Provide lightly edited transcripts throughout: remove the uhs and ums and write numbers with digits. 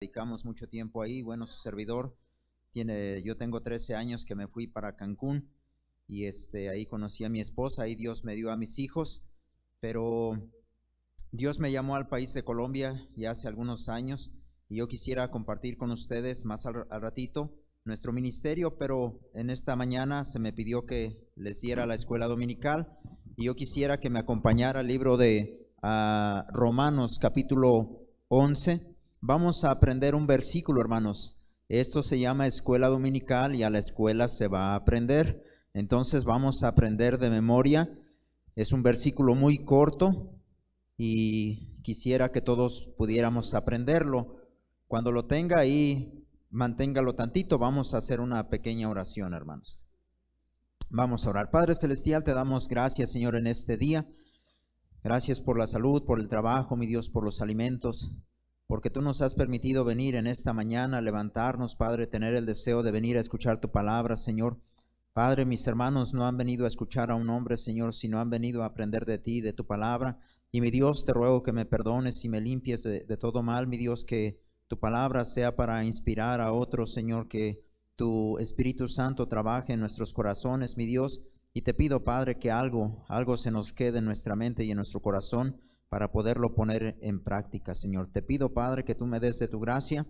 Dedicamos mucho tiempo ahí. Bueno, su servidor yo tengo 13 años que me fui para Cancún y ahí conocí a mi esposa, ahí Dios me dio a mis hijos, pero Dios me llamó al país de Colombia ya hace algunos años y yo quisiera compartir con ustedes más al ratito nuestro ministerio, pero en esta mañana se me pidió que les diera la escuela dominical y yo quisiera que me acompañara al libro de Romanos capítulo 11. Vamos a aprender un versículo, hermanos. Esto se llama escuela dominical y a la escuela se va a aprender. Entonces vamos a aprender de memoria. Es un versículo muy corto y quisiera que todos pudiéramos aprenderlo. Cuando lo tenga ahí, manténgalo tantito. Vamos a hacer una pequeña oración, hermanos. Vamos a orar. Padre Celestial, te damos gracias, Señor, en este día. Gracias por la salud, por el trabajo, mi Dios, por los alimentos, porque tú nos has permitido venir en esta mañana, levantarnos, Padre, tener el deseo de venir a escuchar tu palabra, Señor. Padre, mis hermanos no han venido a escuchar a un hombre, Señor, sino han venido a aprender de ti, de tu palabra. Y mi Dios, te ruego que me perdones y me limpies de todo mal, mi Dios, que tu palabra sea para inspirar a otros, Señor, que tu Espíritu Santo trabaje en nuestros corazones, mi Dios. Y te pido, Padre, que algo se nos quede en nuestra mente y en nuestro corazón, para poderlo poner en práctica, Señor. Te pido, Padre, que tú me des de tu gracia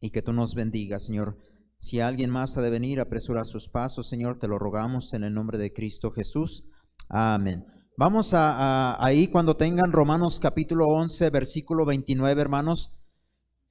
y que tú nos bendigas, Señor. Si alguien más ha de venir, apresura sus pasos, Señor, te lo rogamos en el nombre de Cristo Jesús. Amén. Vamos ahí cuando tengan Romanos capítulo 11, versículo 29, hermanos.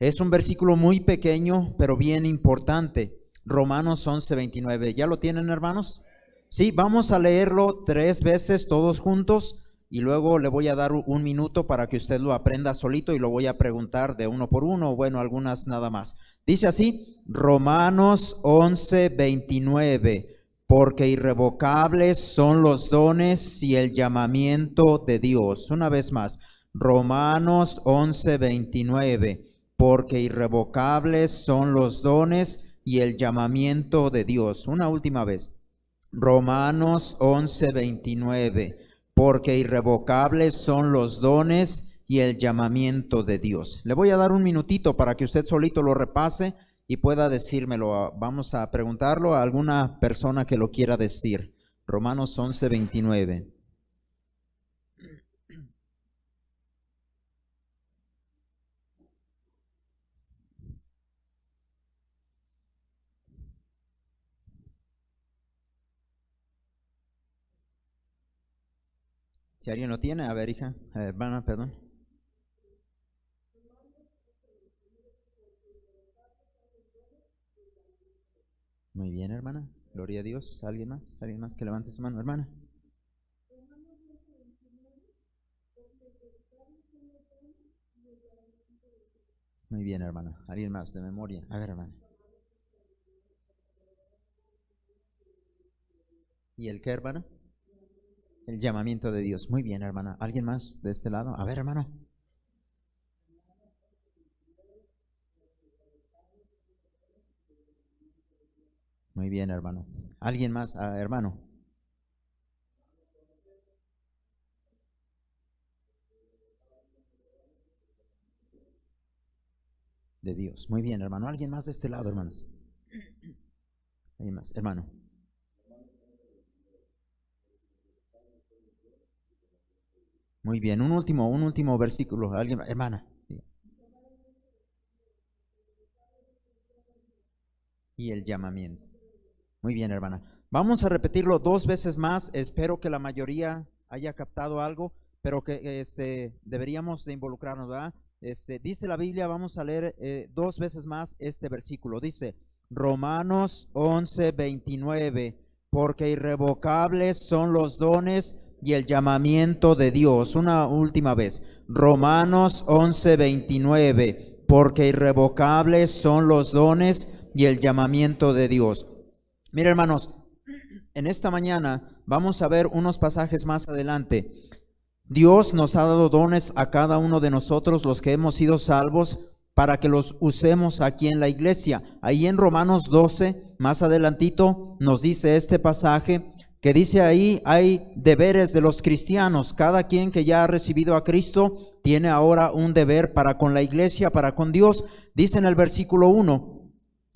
Es un versículo muy pequeño, pero bien importante. Romanos 11, 29. ¿Ya lo tienen, hermanos? Sí, vamos a leerlo 3 veces todos juntos. Y luego le voy a dar un minuto para que usted lo aprenda solito y lo voy a preguntar de uno por uno, bueno, algunas nada más. Dice así, Romanos 11, 29, porque irrevocables son los dones y el llamamiento de Dios. Una vez más, Romanos 11, 29, porque irrevocables son los dones y el llamamiento de Dios. Una última vez, Romanos 11, 29. Porque irrevocables son los dones y el llamamiento de Dios. Le voy a dar un minutito para que usted solito lo repase y pueda decírmelo. Vamos a preguntarlo a alguna persona que lo quiera decir. Romanos 11, 29. Si alguien lo tiene, a ver, hija, hermana, perdón. Muy bien, hermana. Gloria a Dios. ¿Alguien más? ¿Alguien más que levante su mano, hermana? Muy bien, hermana. ¿Alguien más de memoria? A ver, hermana. ¿Y el qué, hermana? El llamamiento de Dios. Muy bien, hermana. ¿Alguien más de este lado? A ver, hermano. Muy bien, hermano. ¿Alguien más? Hermano. De Dios. Muy bien, hermano. ¿Alguien más de este lado, hermanos? ¿Alguien más? Hermano. Muy bien, un último versículo. ¿Alguien? Hermana. Y el llamamiento. Muy bien, hermana. Vamos a repetirlo 2 veces más. Espero que la mayoría haya captado algo, pero que deberíamos de involucrarnos, ¿verdad? Dice la Biblia, vamos a leer 2 veces más este versículo. Dice, Romanos 11, 29, porque irrevocables son los dones y el llamamiento de Dios. Una última vez, Romanos 11, 29, porque irrevocables son los dones y el llamamiento de Dios. Mira, hermanos, en esta mañana vamos a ver unos pasajes más adelante. Dios nos ha dado dones a cada uno de nosotros, los que hemos sido salvos, para que los usemos aquí en la iglesia. Ahí en Romanos 12, más adelantito, nos dice este pasaje que dice ahí, hay deberes de los cristianos. Cada quien que ya ha recibido a Cristo tiene ahora un deber para con la iglesia, para con Dios. Dice en el versículo 1,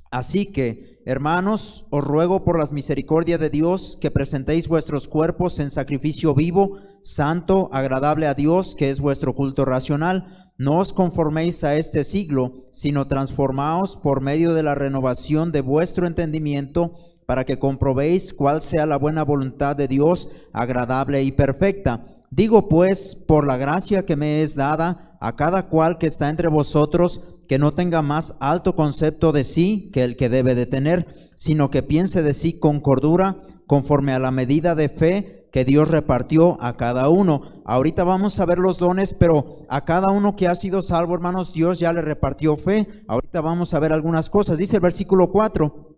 así que, hermanos, os ruego por las misericordias de Dios que presentéis vuestros cuerpos en sacrificio vivo, santo, agradable a Dios, que es vuestro culto racional. No os conforméis a este siglo, sino transformaos por medio de la renovación de vuestro entendimiento, para que comprobéis cuál sea la buena voluntad de Dios, agradable y perfecta. Digo pues, por la gracia que me es dada, a cada cual que está entre vosotros, que no tenga más alto concepto de sí que el que debe de tener, sino que piense de sí con cordura, conforme a la medida de fe que Dios repartió a cada uno. Ahorita vamos a ver los dones, pero a cada uno que ha sido salvo, hermanos, Dios ya le repartió fe. Ahorita vamos a ver algunas cosas. Dice el versículo 4,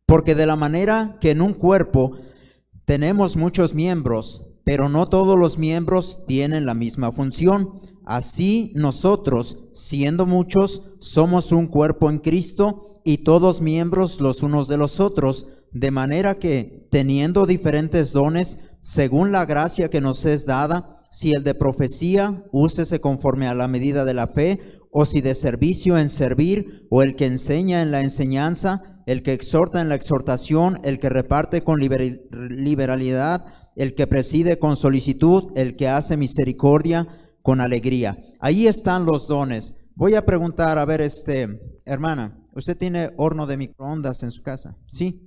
porque de la manera que en un cuerpo tenemos muchos miembros, pero no todos los miembros tienen la misma función. Así nosotros, siendo muchos, somos un cuerpo en Cristo y todos miembros los unos de los otros, de manera que, teniendo diferentes dones, según la gracia que nos es dada, si el de profecía, úsese conforme a la medida de la fe, o si de servicio en servir, o el que enseña en la enseñanza, el que exhorta en la exhortación, el que reparte con liberalidad, el que preside con solicitud, el que hace misericordia con alegría. Ahí están los dones. Voy a preguntar, a ver, hermana, ¿usted tiene horno de microondas en su casa? Sí.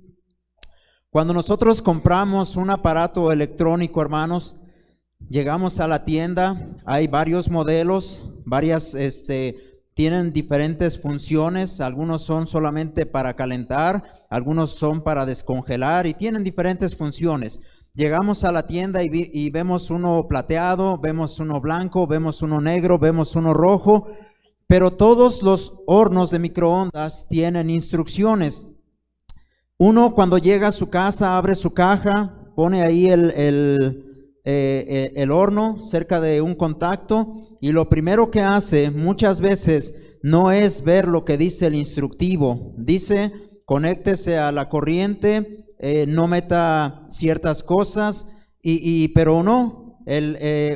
Cuando nosotros compramos un aparato electrónico, hermanos, llegamos a la tienda, hay varios modelos, tienen diferentes funciones, algunos son solamente para calentar, algunos son para descongelar y tienen diferentes funciones. Llegamos a la tienda y vemos uno plateado, vemos uno blanco, vemos uno negro, vemos uno rojo, pero todos los hornos de microondas tienen instrucciones. Uno cuando llega a su casa abre su caja, pone ahí el horno cerca de un contacto y lo primero que hace muchas veces no es ver lo que dice el instructivo. Dice, conéctese a la corriente, no meta ciertas cosas, pero no,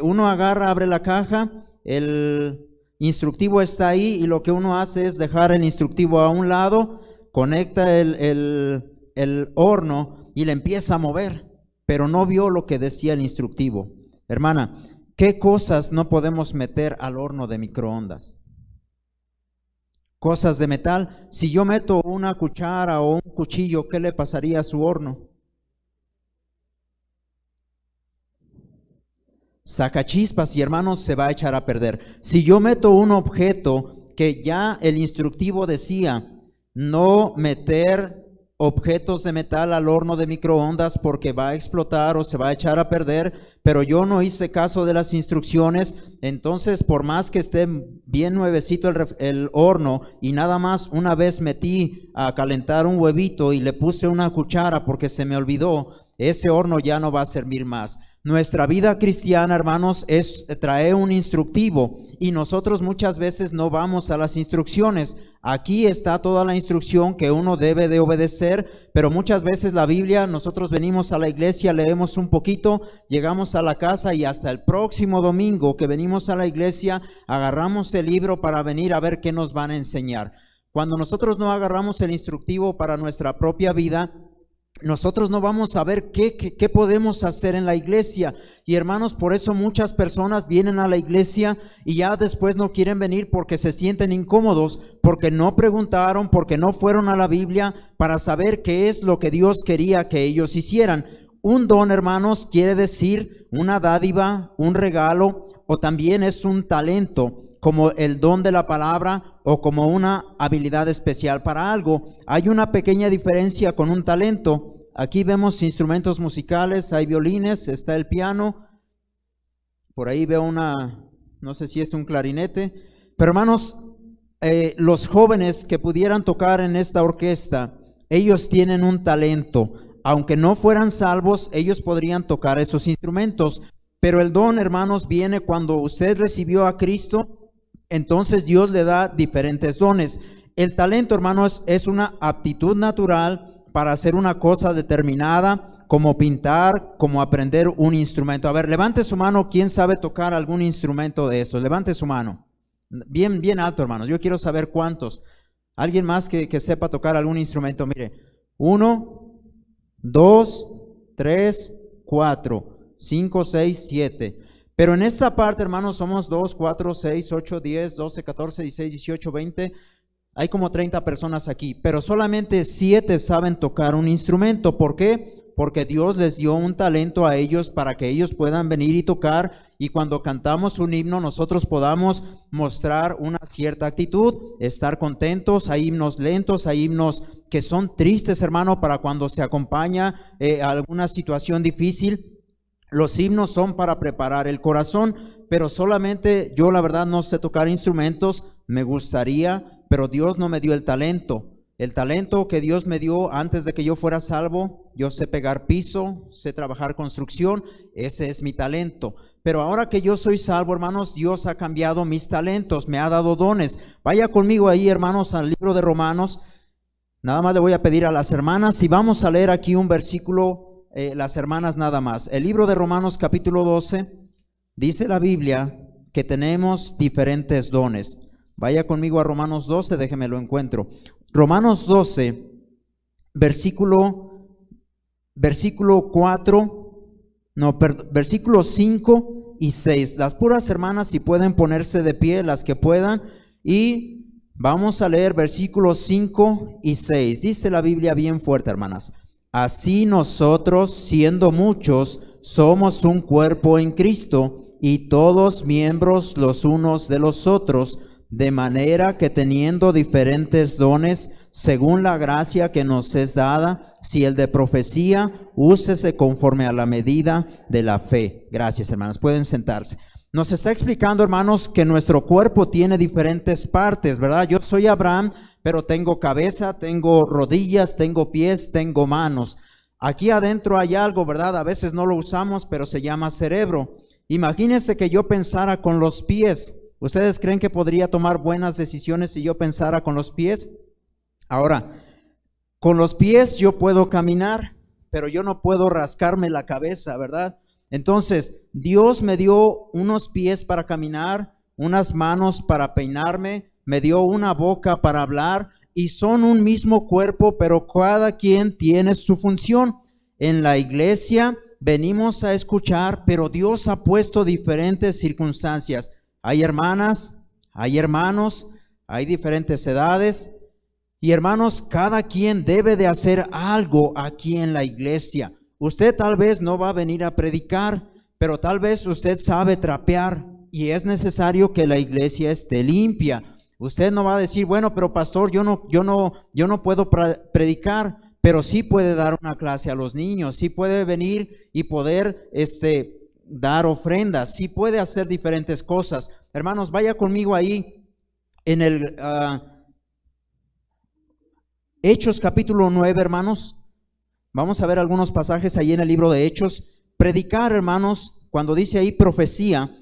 uno agarra, abre la caja, el instructivo está ahí y lo que uno hace es dejar el instructivo a un lado, conecta el horno y le empieza a mover, pero no vio lo que decía el instructivo. Hermana, ¿qué cosas no podemos meter al horno de microondas? Cosas de metal. Si yo meto una cuchara o un cuchillo, ¿qué le pasaría a su horno? Saca chispas y, hermanos, se va a echar a perder. Si yo meto un objeto que ya el instructivo decía no meter objetos de metal al horno de microondas porque va a explotar o se va a echar a perder, pero yo no hice caso de las instrucciones, entonces por más que esté bien nuevecito el horno y nada más una vez metí a calentar un huevito y le puse una cuchara porque se me olvidó, ese horno ya no va a servir más. Nuestra vida cristiana, hermanos, trae un instructivo y nosotros muchas veces no vamos a las instrucciones. Aquí está toda la instrucción que uno debe de obedecer, pero muchas veces la Biblia, nosotros venimos a la iglesia, leemos un poquito, llegamos a la casa y hasta el próximo domingo que venimos a la iglesia, agarramos el libro para venir a ver qué nos van a enseñar. Cuando nosotros no agarramos el instructivo para nuestra propia vida, nosotros no vamos a ver qué podemos hacer en la iglesia. Y hermanos, por eso muchas personas vienen a la iglesia y ya después no quieren venir porque se sienten incómodos, porque no preguntaron, porque no fueron a la Biblia para saber qué es lo que Dios quería que ellos hicieran. Un don, hermanos, quiere decir una dádiva, un regalo, o también es un talento, como el don de la palabra o como una habilidad especial para algo. Hay una pequeña diferencia con un talento. Aquí vemos instrumentos musicales, hay violines, está el piano, por ahí veo no sé si es un clarinete, pero hermanos, los jóvenes que pudieran tocar en esta orquesta, ellos tienen un talento. Aunque no fueran salvos, ellos podrían tocar esos instrumentos, pero el don, hermanos, viene cuando usted recibió a Cristo. Entonces Dios le da diferentes dones. El talento, hermanos, es una aptitud natural para hacer una cosa determinada como pintar, como aprender un instrumento. A ver, levante su mano, ¿quién sabe tocar algún instrumento de estos? Levante su mano. Bien, bien alto, hermanos. Yo quiero saber cuántos. ¿Alguien más que sepa tocar algún instrumento? Mire, 1, 2, 3, 4, 5, 6, 7. Pero en esta parte, hermanos, somos 2, 4, 6, 8, 10, 12, 14, 16, 18, 20. Hay como 30 personas aquí, pero solamente 7 saben tocar un instrumento. ¿Por qué? Porque Dios les dio un talento a ellos para que ellos puedan venir y tocar, y cuando cantamos un himno nosotros podamos mostrar una cierta actitud, estar contentos. Hay himnos lentos, hay himnos que son tristes, hermano, para cuando se acompaña alguna situación difícil. Los himnos son para preparar el corazón, pero solamente yo la verdad no sé tocar instrumentos, me gustaría, pero Dios no me dio el talento. El talento que Dios me dio antes de que yo fuera salvo, yo sé pegar piso, sé trabajar construcción, ese es mi talento. Pero ahora que yo soy salvo, hermanos, Dios ha cambiado mis talentos, me ha dado dones. Vaya conmigo ahí, hermanos, al libro de Romanos. Nada más le voy a pedir a las hermanas y vamos a leer aquí un versículo, las hermanas nada más. El libro de Romanos capítulo 12, dice la Biblia que tenemos diferentes dones. Vaya conmigo a Romanos 12, déjeme lo encuentro. Romanos 12, versículo 5 y 6. Las puras hermanas, si pueden ponerse de pie, las que puedan, y vamos a leer versículos 5 y 6. Dice la Biblia bien fuerte, hermanas. Así nosotros, siendo muchos, somos un cuerpo en Cristo, y todos miembros los unos de los otros, de manera que teniendo diferentes dones, según la gracia que nos es dada, si el de profecía, úsese conforme a la medida de la fe. Gracias, hermanos. Pueden sentarse. Nos está explicando, hermanos, que nuestro cuerpo tiene diferentes partes, ¿verdad? Yo soy Abraham, pero tengo cabeza, tengo rodillas, tengo pies, tengo manos. Aquí adentro hay algo, ¿verdad? A veces no lo usamos, pero se llama cerebro. Imagínense que yo pensara con los pies. ¿Ustedes creen que podría tomar buenas decisiones si yo pensara con los pies? Ahora, con los pies yo puedo caminar, pero yo no puedo rascarme la cabeza, ¿verdad? Entonces, Dios me dio unos pies para caminar, unas manos para peinarme, me dio una boca para hablar, y son un mismo cuerpo, pero cada quien tiene su función. En la iglesia venimos a escuchar, pero Dios ha puesto diferentes circunstancias. Hay hermanas, hay hermanos, hay diferentes edades. Y hermanos, cada quien debe de hacer algo aquí en la iglesia. Usted tal vez no va a venir a predicar, pero tal vez usted sabe trapear y es necesario que la iglesia esté limpia. Usted no va a decir, bueno, pero pastor, yo no puedo predicar, pero sí puede dar una clase a los niños, sí puede venir y poder dar ofrendas, sí puede hacer diferentes cosas. Hermanos, vaya conmigo ahí en el Hechos capítulo 9, hermanos. Vamos a ver algunos pasajes ahí en el libro de Hechos. Predicar, hermanos, cuando dice ahí profecía,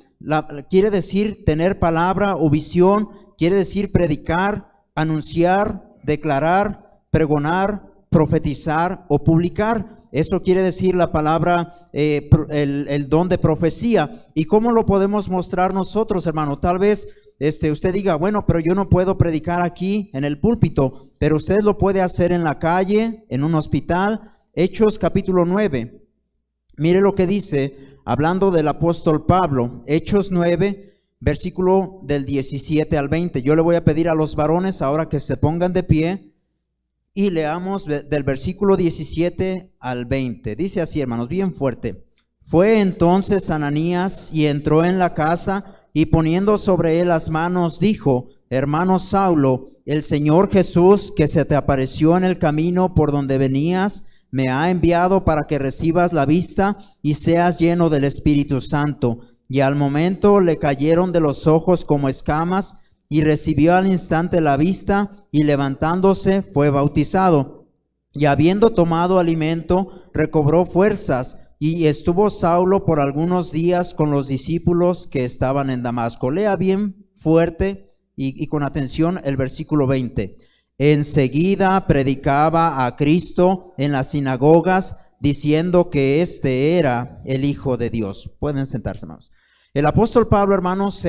quiere decir tener palabra o visión, quiere decir predicar, anunciar, declarar, pregonar, profetizar o publicar. Eso quiere decir la palabra, el don de profecía. ¿Y cómo lo podemos mostrar nosotros, hermano? Tal vez usted diga, bueno, pero yo no puedo predicar aquí en el púlpito, pero usted lo puede hacer en la calle, en un hospital. Hechos capítulo 9. Mire lo que dice, hablando del apóstol Pablo. Hechos 9, versículo del 17 al 20. Yo le voy a pedir a los varones ahora que se pongan de pie y leamos del versículo 17 al 20. Dice así, hermanos, bien fuerte. Fue entonces Ananías y entró en la casa, y poniendo sobre él las manos, dijo, hermano Saulo, el Señor Jesús, que se te apareció en el camino por donde venías, me ha enviado para que recibas la vista y seas lleno del Espíritu Santo. Y al momento le cayeron de los ojos como escamas, y recibió al instante la vista, y levantándose fue bautizado. Y habiendo tomado alimento, recobró fuerzas, y estuvo Saulo por algunos días con los discípulos que estaban en Damasco. Lea bien fuerte y con atención el versículo 20. Enseguida predicaba a Cristo en las sinagogas, diciendo que este era el Hijo de Dios. Pueden sentarse, hermanos. El apóstol Pablo, hermanos,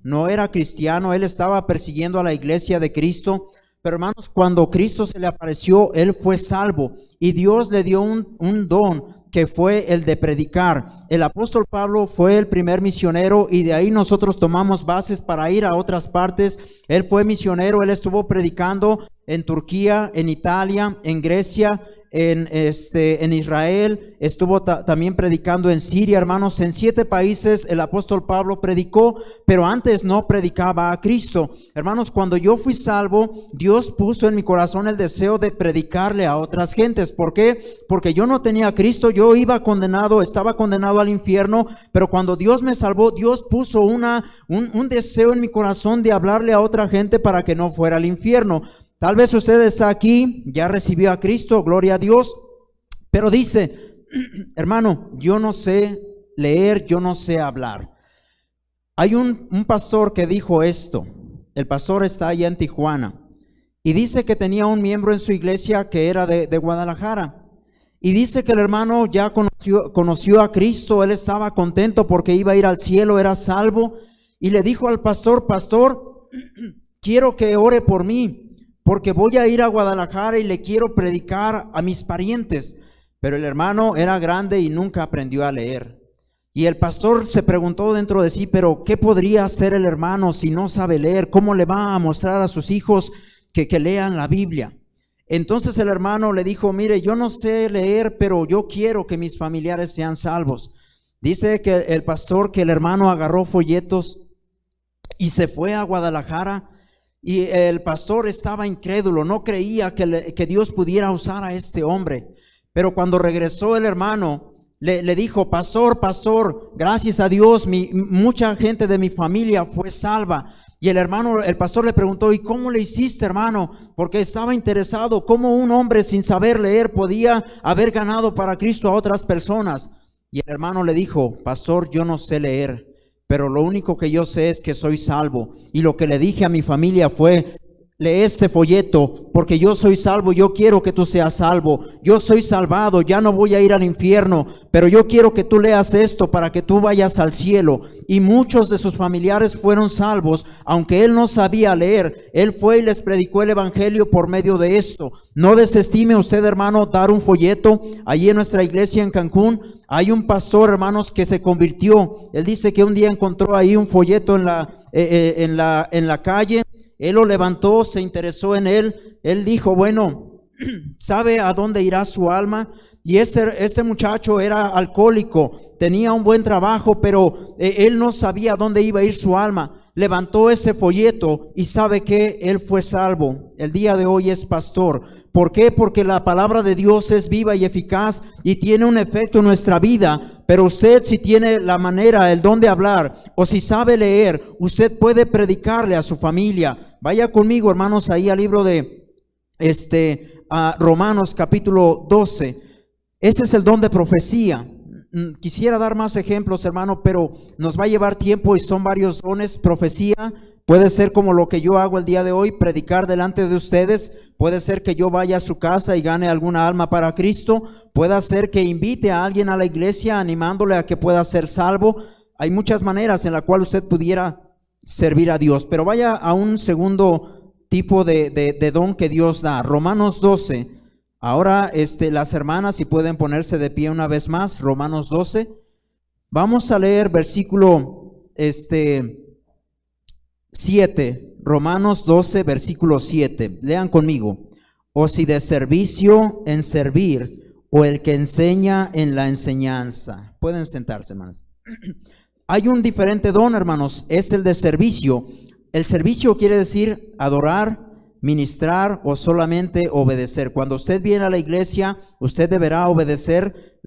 no era cristiano, él estaba persiguiendo a la iglesia de Cristo, pero hermanos, cuando Cristo se le apareció, él fue salvo y Dios le dio un don que fue el de predicar. El apóstol Pablo fue el primer misionero y de ahí nosotros tomamos bases para ir a otras partes. Él fue misionero, él estuvo predicando en Turquía, en Italia, en Grecia, en Israel, estuvo también predicando en Siria, hermanos. En 7 países el apóstol Pablo predicó, pero antes no predicaba a Cristo. Hermanos, cuando yo fui salvo, Dios puso en mi corazón el deseo de predicarle a otras gentes. ¿Por qué? Porque yo no tenía a Cristo, yo estaba condenado al infierno, pero cuando Dios me salvó, Dios puso un deseo en mi corazón de hablarle a otra gente para que no fuera al infierno. Tal vez usted está aquí, ya recibió a Cristo, gloria a Dios, pero dice, hermano, yo no sé leer, yo no sé hablar. Hay un pastor que dijo esto, el pastor está allá en Tijuana, y dice que tenía un miembro en su iglesia que era de Guadalajara, y dice que el hermano ya conoció a Cristo, él estaba contento porque iba a ir al cielo, era salvo, y le dijo al pastor, pastor, quiero que ore por mí, porque voy a ir a Guadalajara y le quiero predicar a mis parientes. Pero el hermano era grande y nunca aprendió a leer. Y el pastor se preguntó dentro de sí, pero ¿qué podría hacer el hermano si no sabe leer? ¿Cómo le va a mostrar a sus hijos que lean la Biblia? Entonces el hermano le dijo, mire, yo no sé leer, pero yo quiero que mis familiares sean salvos. Dice que el pastor, que el hermano agarró folletos y se fue a Guadalajara. Y el pastor estaba incrédulo, no creía que Dios pudiera usar a este hombre. Pero cuando regresó el hermano, le dijo, pastor, gracias a Dios, mucha gente de mi familia fue salva. Y el pastor le preguntó, ¿y cómo le hiciste, hermano? Porque estaba interesado, ¿cómo un hombre sin saber leer podía haber ganado para Cristo a otras personas? Y el hermano le dijo, pastor, yo no sé leer, pero lo único que yo sé es que soy salvo. Y lo que le dije a mi familia fue, lee este folleto, porque yo soy salvo, yo quiero que tú seas salvo. Yo soy salvado, ya no voy a ir al infierno, pero yo quiero que tú leas esto para que tú vayas al cielo. Y muchos de sus familiares fueron salvos, aunque él no sabía leer. Él fue y les predicó el evangelio por medio de esto. No desestime usted, hermano, dar un folleto. Allí en nuestra iglesia en Cancún hay un pastor, hermanos, que se convirtió. Él dice que un día encontró ahí un folleto en la calle. Él lo levantó, se interesó en él. Él dijo, bueno, ¿sabe a dónde irá su alma? Y este muchacho era alcohólico, tenía un buen trabajo, pero él no sabía a dónde iba a ir su alma. Levantó ese folleto y ¿sabe qué? Él fue salvo. El día de hoy es pastor. ¿Por qué? Porque la palabra de Dios es viva y eficaz y tiene un efecto en nuestra vida. Pero usted, si tiene la manera, el don de hablar, o si sabe leer, usted puede predicarle a su familia. Vaya conmigo, hermanos, ahí al libro de Romanos capítulo 12. Ese es el don de profecía. Quisiera dar más ejemplos, hermano, pero nos va a llevar tiempo y son varios dones. Profecía puede ser como lo que yo hago el día de hoy, predicar delante de ustedes. Puede ser que yo vaya a su casa y gane alguna alma para Cristo. Puede ser que invite a alguien a la iglesia animándole a que pueda ser salvo. Hay muchas maneras en la cual usted pudiera servir a Dios. Pero vaya a un segundo tipo de don que Dios da. Romanos 12. Ahora las hermanas, si pueden ponerse de pie una vez más. Romanos 12. Vamos a leer versículo 7. Romanos 12, versículo 7. Lean conmigo. O si de servicio en servir, o el que enseña en la enseñanza. Pueden sentarse, hermanos. Hay un diferente don, hermanos, es el de servicio. El servicio quiere decir adorar, ministrar o solamente obedecer. Cuando usted viene a la iglesia, usted deberá obedecer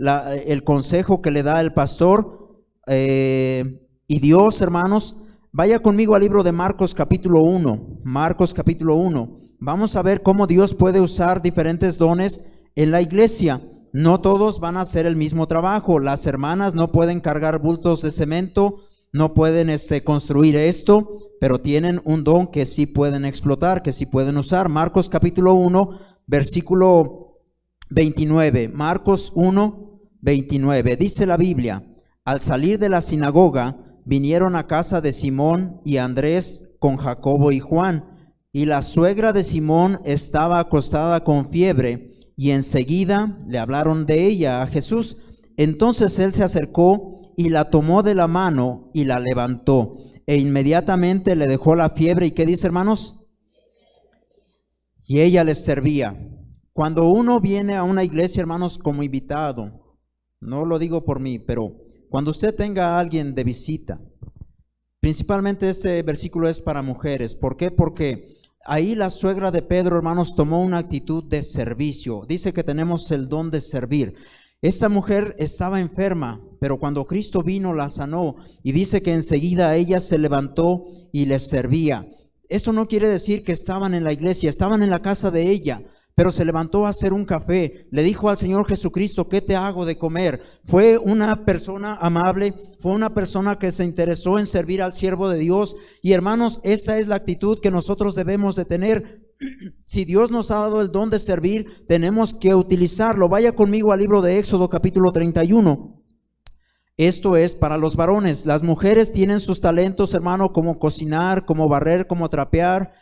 el consejo que le da el pastor y Dios, hermanos. Vaya conmigo al libro de Marcos capítulo 1. Marcos capítulo 1. Vamos a ver cómo Dios puede usar diferentes dones en la iglesia. No todos van a hacer el mismo trabajo. Las hermanas no pueden cargar bultos de cemento, no pueden construir esto, pero tienen un don que sí pueden explotar, que sí pueden usar. Marcos capítulo 1, versículo 29, Marcos 1, 29. Dice la Biblia: al salir de la sinagoga, vinieron a casa de Simón y Andrés con Jacobo y Juan, y la suegra de Simón estaba acostada con fiebre, y enseguida le hablaron de ella a Jesús. Entonces él se acercó y la tomó de la mano y la levantó, e inmediatamente le dejó la fiebre. ¿Y qué dice, hermanos? Y ella les servía. Cuando uno viene a una iglesia, hermanos, como invitado, no lo digo por mí, pero cuando usted tenga a alguien de visita, principalmente este versículo es para mujeres. ¿Por qué? Porque ahí la suegra de Pedro, hermanos, tomó una actitud de servicio. Dice que tenemos el don de servir. Esta mujer estaba enferma, pero cuando Cristo vino la sanó, y dice que enseguida ella se levantó y les servía. Esto no quiere decir que estaban en la iglesia, estaban en la casa de ella, pero se levantó a hacer un café, le dijo al Señor Jesucristo: ¿qué te hago de comer? Fue una persona amable, fue una persona que se interesó en servir al siervo de Dios. Y hermanos, esa es la actitud que nosotros debemos de tener. Si Dios nos ha dado el don de servir, tenemos que utilizarlo. Vaya conmigo al libro de Éxodo capítulo 31. Esto es para los varones. Las mujeres tienen sus talentos, hermano, como cocinar, como barrer, como trapear.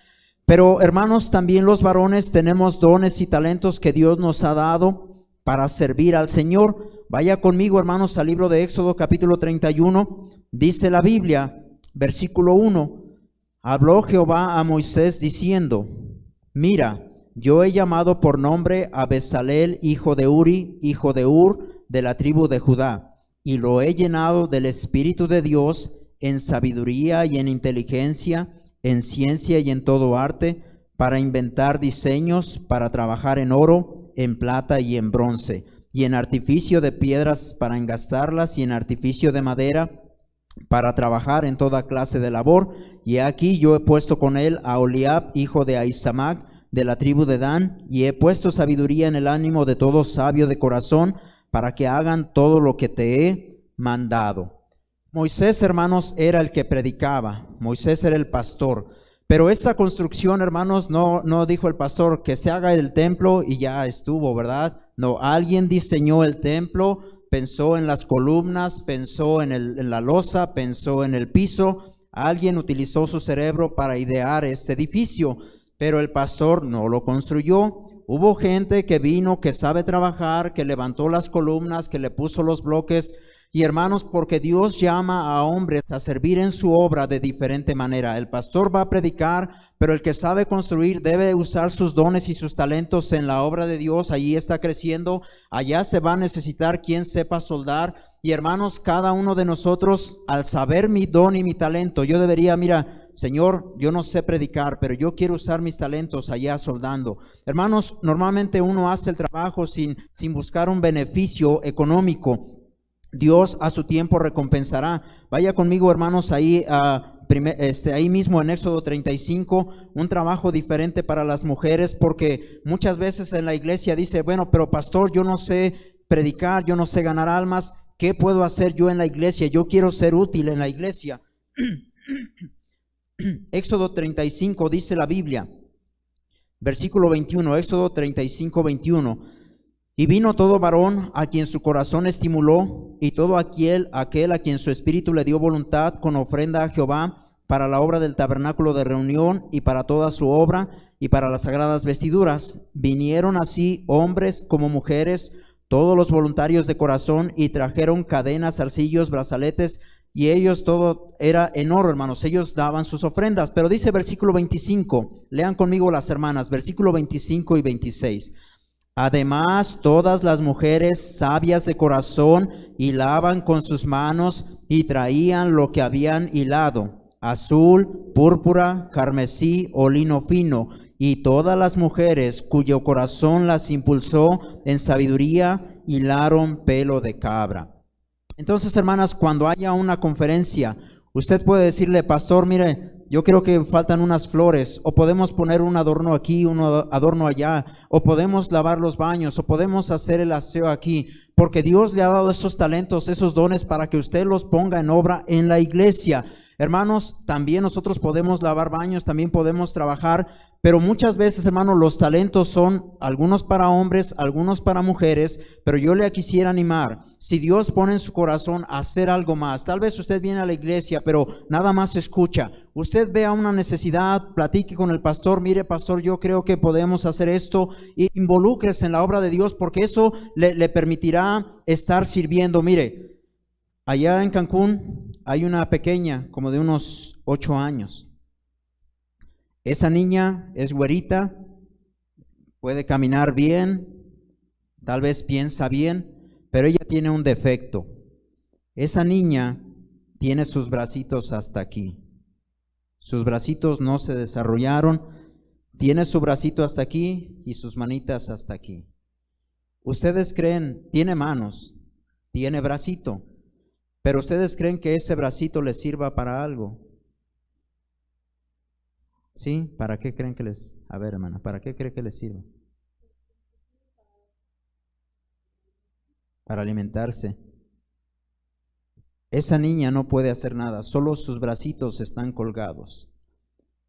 Pero hermanos, también los varones tenemos dones y talentos que Dios nos ha dado para servir al Señor. Vaya conmigo, hermanos, al libro de Éxodo capítulo 31. Dice la Biblia, versículo 1. Habló Jehová a Moisés diciendo: mira, yo he llamado por nombre a Bezaleel, hijo de Uri, hijo de Ur, de la tribu de Judá, y lo he llenado del Espíritu de Dios en sabiduría y en inteligencia, en ciencia y en todo arte, para inventar diseños, para trabajar en oro, en plata y en bronce, y en artificio de piedras para engastarlas, y en artificio de madera para trabajar en toda clase de labor. Y aquí yo he puesto con él a Oliab, hijo de Ahisamac, de la tribu de Dan, y he puesto sabiduría en el ánimo de todo sabio de corazón, para que hagan todo lo que te he mandado. Moisés, hermanos, era el que predicaba. Moisés era el pastor. Pero esta construcción, hermanos, no dijo el pastor que se haga el templo y ya estuvo, ¿verdad? No, alguien diseñó el templo, pensó en las columnas, pensó en la losa, pensó en el piso. Alguien utilizó su cerebro para idear este edificio, pero el pastor no lo construyó. Hubo gente que vino, que sabe trabajar, que levantó las columnas, que le puso los bloques. Y hermanos, porque Dios llama a hombres a servir en su obra de diferente manera. El pastor va a predicar, pero el que sabe construir debe usar sus dones y sus talentos en la obra de Dios. Allí está creciendo, allá se va a necesitar quien sepa soldar. Y hermanos, cada uno de nosotros, al saber mi don y mi talento, yo debería, mira, Señor, yo no sé predicar, pero yo quiero usar mis talentos allá soldando. Hermanos, normalmente uno hace el trabajo sin buscar un beneficio económico. Dios a su tiempo recompensará. Vaya conmigo, hermanos, ahí mismo en Éxodo 35, un trabajo diferente para las mujeres, porque muchas veces en la iglesia dice: bueno, pero pastor, yo no sé predicar, yo no sé ganar almas, ¿qué puedo hacer yo en la iglesia? Yo quiero ser útil en la iglesia. Éxodo 35 dice la Biblia, versículo 21, Éxodo 35, 21. Y vino todo varón a quien su corazón estimuló, y todo aquel a quien su espíritu le dio voluntad, con ofrenda a Jehová para la obra del tabernáculo de reunión y para toda su obra y para las sagradas vestiduras. Vinieron así hombres como mujeres, todos los voluntarios de corazón, y trajeron cadenas, zarcillos, brazaletes, y ellos todo era en oro, hermanos. Ellos daban sus ofrendas. Pero dice versículo 25, lean conmigo las hermanas, versículo 25 y 26. Además, todas las mujeres sabias de corazón hilaban con sus manos y traían lo que habían hilado: azul, púrpura, carmesí o lino fino. Y todas las mujeres cuyo corazón las impulsó en sabiduría hilaron pelo de cabra. Entonces, hermanas, cuando haya una conferencia, usted puede decirle: pastor, mire, yo creo que faltan unas flores, o podemos poner un adorno aquí, un adorno allá, o podemos lavar los baños, o podemos hacer el aseo aquí, porque Dios le ha dado esos talentos, esos dones, para que usted los ponga en obra en la iglesia. Hermanos, también nosotros podemos lavar baños, también podemos trabajar, Pero muchas veces, hermano, los talentos son algunos para hombres, algunos para mujeres, pero yo le quisiera animar, si Dios pone en su corazón hacer algo más, tal vez usted viene a la iglesia, pero nada más escucha, usted vea una necesidad, platique con el pastor, mire pastor, yo creo que podemos hacer esto, y involúcrese en la obra de Dios, porque eso le permitirá estar sirviendo. Mire, allá en Cancún hay una pequeña, como de unos 8 años. Esa niña es güerita, puede caminar bien, tal vez piensa bien, pero ella tiene un defecto. Esa niña tiene sus bracitos hasta aquí. Sus bracitos no se desarrollaron, tiene su bracito hasta aquí y sus manitas hasta aquí. Ustedes creen, tiene manos, tiene bracito, pero ustedes creen que ese bracito les sirva para algo. ¿Sí? ¿Para qué creen que les... A ver, hermana, ¿para qué cree que les sirve? Para alimentarse. Esa niña no puede hacer nada, solo sus bracitos están colgados.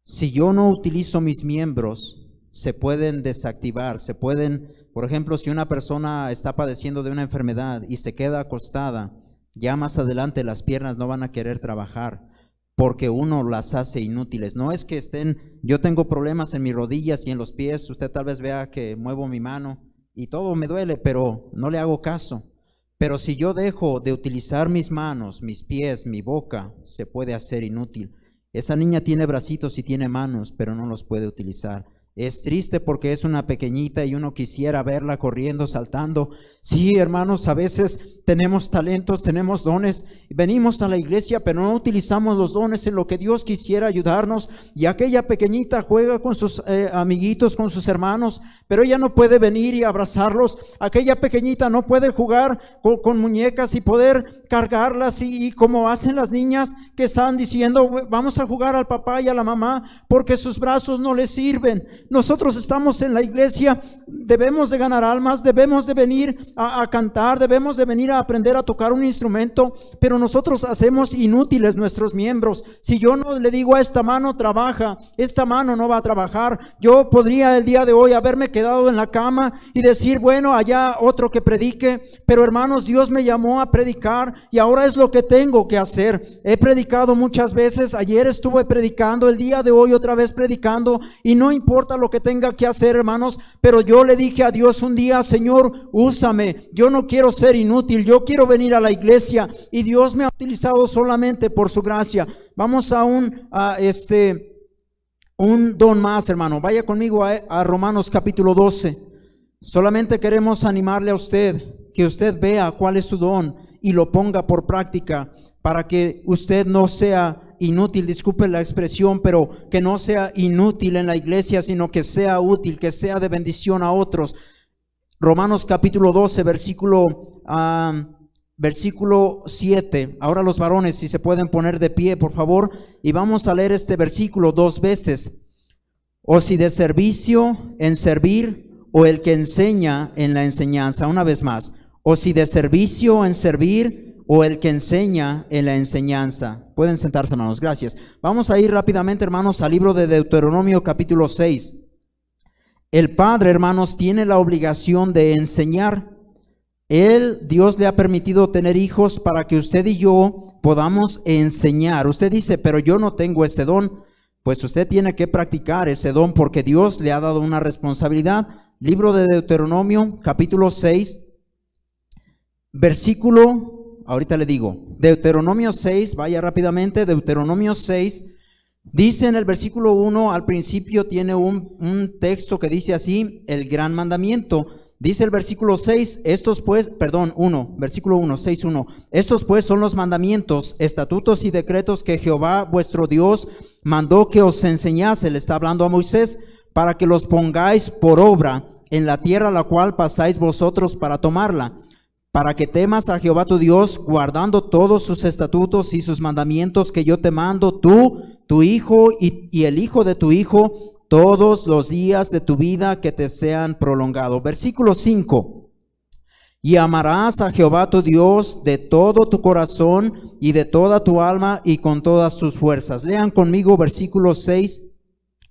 Si yo no utilizo mis miembros, se pueden desactivar, se pueden... Por ejemplo, si una persona está padeciendo de una enfermedad y se queda acostada, ya más adelante las piernas no van a querer trabajar, porque uno las hace inútiles. No es que estén, yo tengo problemas en mis rodillas y en los pies, usted tal vez vea que muevo mi mano y todo me duele, pero no le hago caso. Pero si yo dejo de utilizar mis manos, mis pies, mi boca, se puede hacer inútil. Esa niña tiene bracitos y tiene manos, pero no los puede utilizar. Es triste porque es una pequeñita y uno quisiera verla corriendo, saltando. Sí, hermanos, a veces tenemos talentos, tenemos dones, venimos a la iglesia, pero no utilizamos los dones en lo que Dios quisiera ayudarnos. Y aquella pequeñita juega con sus amiguitos, con sus hermanos, pero ella no puede venir y abrazarlos. Aquella pequeñita no puede jugar con muñecas y poder cargarlas y como hacen las niñas que están diciendo, vamos a jugar al papá y a la mamá, porque sus brazos no les sirven. Nosotros estamos en la iglesia, debemos de ganar almas, debemos de venir a cantar, debemos de venir a aprender a tocar un instrumento, pero nosotros hacemos inútiles nuestros miembros. Si yo no le digo a esta mano trabaja, esta mano no va a trabajar. Yo podría el día de hoy haberme quedado en la cama y decir, bueno, allá otro que predique, pero hermanos, Dios me llamó a predicar y ahora es lo que tengo que hacer. He predicado muchas veces, ayer estuve predicando, el día de hoy otra vez predicando, y no importa lo que tenga que hacer, hermanos, pero yo le dije a Dios un día, Señor, úsame, yo no quiero ser inútil, yo quiero venir a la iglesia, y Dios me ha utilizado solamente por su gracia. Vamos a un don más, hermano. Vaya conmigo a Romanos capítulo 12. Solamente queremos animarle a usted, que usted vea cuál es su don y lo ponga por práctica, para que usted no sea inútil, disculpe la expresión, pero que no sea inútil en la iglesia, sino que sea útil, que sea de bendición a otros. Romanos capítulo 12, versículo 7. Ahora los varones, si se pueden poner de pie, por favor, y vamos a leer este versículo 2 veces. O si de servicio en servir, o el que enseña en la enseñanza. Una vez más. O si de servicio en servir, o el que enseña en la enseñanza. Pueden sentarse, hermanos, gracias. Vamos a ir rápidamente, hermanos, al libro de Deuteronomio capítulo 6. El padre, hermanos, tiene la obligación de enseñar. Dios le ha permitido tener hijos para que usted y yo podamos enseñar. Usted dice, pero yo no tengo ese don. Pues usted tiene que practicar ese don porque Dios le ha dado una responsabilidad. Libro de Deuteronomio capítulo 6, versículo... Ahorita le digo, Deuteronomio 6, vaya rápidamente, Deuteronomio 6, dice en el versículo 1, al principio tiene un texto que dice así, el gran mandamiento. Dice el versículo 6, versículo 1, 6:1. Estos pues son los mandamientos, estatutos y decretos que Jehová vuestro Dios mandó que os enseñase, le está hablando a Moisés, para que los pongáis por obra en la tierra a la cual pasáis vosotros para tomarla. Para que temas a Jehová tu Dios, guardando todos sus estatutos y sus mandamientos que yo te mando, tú, tu hijo y el hijo de tu hijo, todos los días de tu vida que te sean prolongados. Versículo 5. Y amarás a Jehová tu Dios de todo tu corazón y de toda tu alma y con todas tus fuerzas. Lean conmigo versículos 6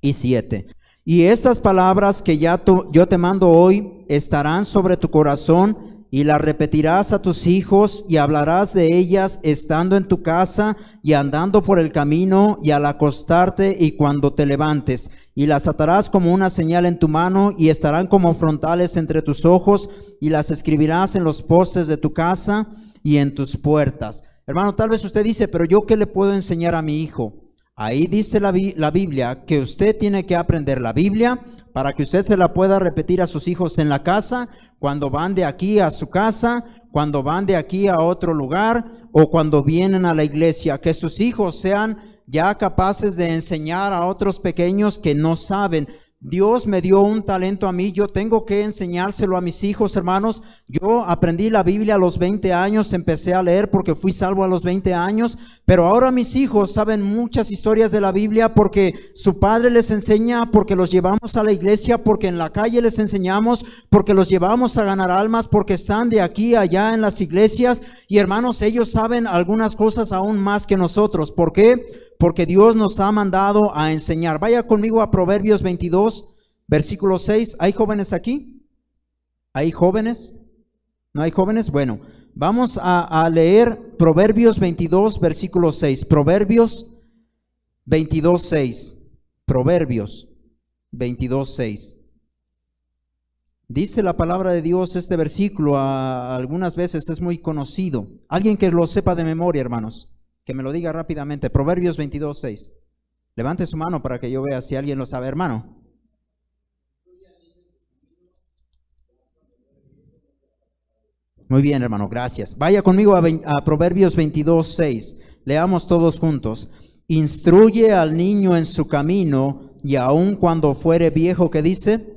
y 7. Y estas palabras que yo te mando hoy estarán sobre tu corazón, y las repetirás a tus hijos, y hablarás de ellas estando en tu casa y andando por el camino y al acostarte y cuando te levantes. Y las atarás como una señal en tu mano, y estarán como frontales entre tus ojos, y las escribirás en los postes de tu casa y en tus puertas. Hermano, tal vez usted dice, pero ¿yo qué le puedo enseñar a mi hijo? Ahí dice la Biblia que usted tiene que aprender la Biblia para que usted se la pueda repetir a sus hijos en la casa, cuando van de aquí a su casa, cuando van de aquí a otro lugar o cuando vienen a la iglesia. Que sus hijos sean ya capaces de enseñar a otros pequeños que no saben. Dios me dio un talento a mí, yo tengo que enseñárselo a mis hijos, hermanos. Yo aprendí la Biblia a los 20 años, empecé a leer porque fui salvo a los 20 años, pero ahora mis hijos saben muchas historias de la Biblia porque su padre les enseña, porque los llevamos a la iglesia, porque en la calle les enseñamos, porque los llevamos a ganar almas, porque están de aquí a allá en las iglesias. Y hermanos, ellos saben algunas cosas aún más que nosotros. ¿Por qué? Porque Dios nos ha mandado a enseñar. Vaya conmigo a Proverbios 22, versículo 6. ¿Hay jóvenes aquí? ¿Hay jóvenes? ¿No hay jóvenes? Bueno, vamos a leer Proverbios 22, versículo 6. Proverbios 22, 6. Proverbios 22, 6. Dice la palabra de Dios este versículo, algunas veces es muy conocido. Alguien que lo sepa de memoria, hermanos, que me lo diga rápidamente. Proverbios 22, 6. Levante su mano para que yo vea si alguien lo sabe, hermano. Muy bien, hermano, gracias. Vaya conmigo a Proverbios 22, 6. Leamos todos juntos. Instruye al niño en su camino, y aun cuando fuere viejo, ¿qué dice?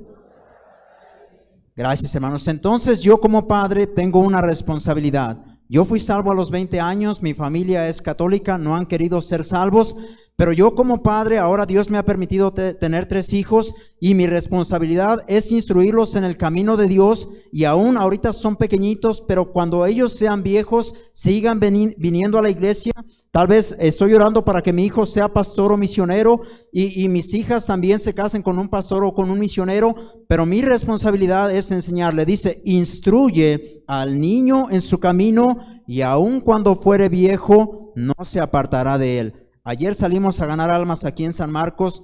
Gracias, hermanos. Entonces yo como padre tengo una responsabilidad. Yo fui salvo a los 20 años, mi familia es católica, no han querido ser salvos, pero yo como padre, ahora Dios me ha permitido tener 3 hijos, y mi responsabilidad es instruirlos en el camino de Dios. Y aún ahorita son pequeñitos, pero cuando ellos sean viejos, sigan viniendo a la iglesia. Tal vez estoy orando para que mi hijo sea pastor o misionero, y mis hijas también se casen con un pastor o con un misionero, pero mi responsabilidad es enseñarle. Dice, instruye al niño en su camino, y aun cuando fuere viejo, no se apartará de él. Ayer salimos a ganar almas aquí en San Marcos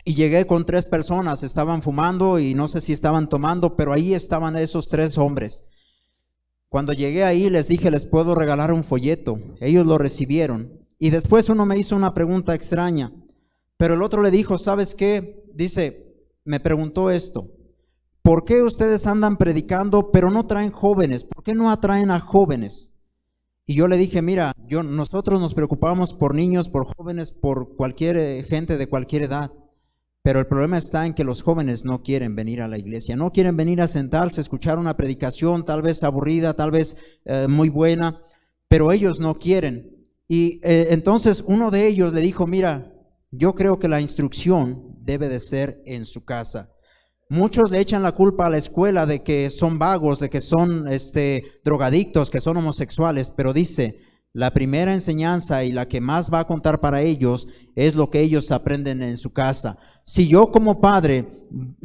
y llegué con 3 personas, estaban fumando y no sé si estaban tomando, pero ahí estaban esos 3 hombres. Cuando llegué ahí les dije, les puedo regalar un folleto. Ellos lo recibieron. Y después uno me hizo una pregunta extraña, pero el otro le dijo, ¿sabes qué? Dice, me preguntó esto, ¿por qué ustedes andan predicando pero no traen jóvenes? ¿Por qué no atraen a jóvenes? Y yo le dije, mira, nosotros nos preocupamos por niños, por jóvenes, por cualquier gente de cualquier edad. Pero el problema está en que los jóvenes no quieren venir a la iglesia, no quieren venir a sentarse, a escuchar una predicación, tal vez aburrida, tal vez muy buena, pero ellos no quieren. Y entonces uno de ellos le dijo, mira, yo creo que la instrucción debe de ser en su casa. Muchos le echan la culpa a la escuela de que son vagos, de que son drogadictos, que son homosexuales, pero dice, la primera enseñanza y la que más va a contar para ellos es lo que ellos aprenden en su casa. Si yo como padre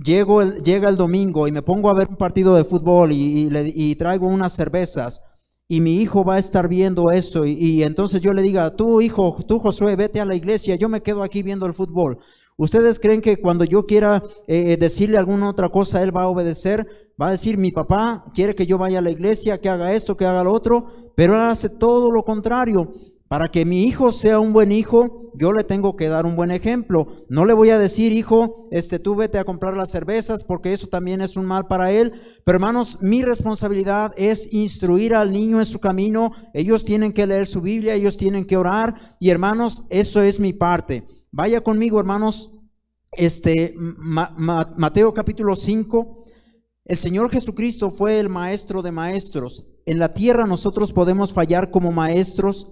llega el domingo y me pongo a ver un partido de fútbol y traigo unas cervezas, y mi hijo va a estar viendo eso, y entonces yo le diga, tú hijo, tú Josué, vete a la iglesia, yo me quedo aquí viendo el fútbol. ¿Ustedes creen que cuando yo quiera decirle alguna otra cosa, él va a obedecer? Va a decir, mi papá quiere que yo vaya a la iglesia, que haga esto, que haga lo otro, pero él hace todo lo contrario. Para que mi hijo sea un buen hijo, yo le tengo que dar un buen ejemplo. No le voy a decir, hijo, tú vete a comprar las cervezas, porque eso también es un mal para él. Pero hermanos, mi responsabilidad es instruir al niño en su camino. Ellos tienen que leer su Biblia, ellos tienen que orar, y hermanos, eso es mi parte. Vaya conmigo, hermanos, Mateo capítulo 5. El Señor Jesucristo fue el maestro de maestros. En la tierra nosotros podemos fallar como maestros,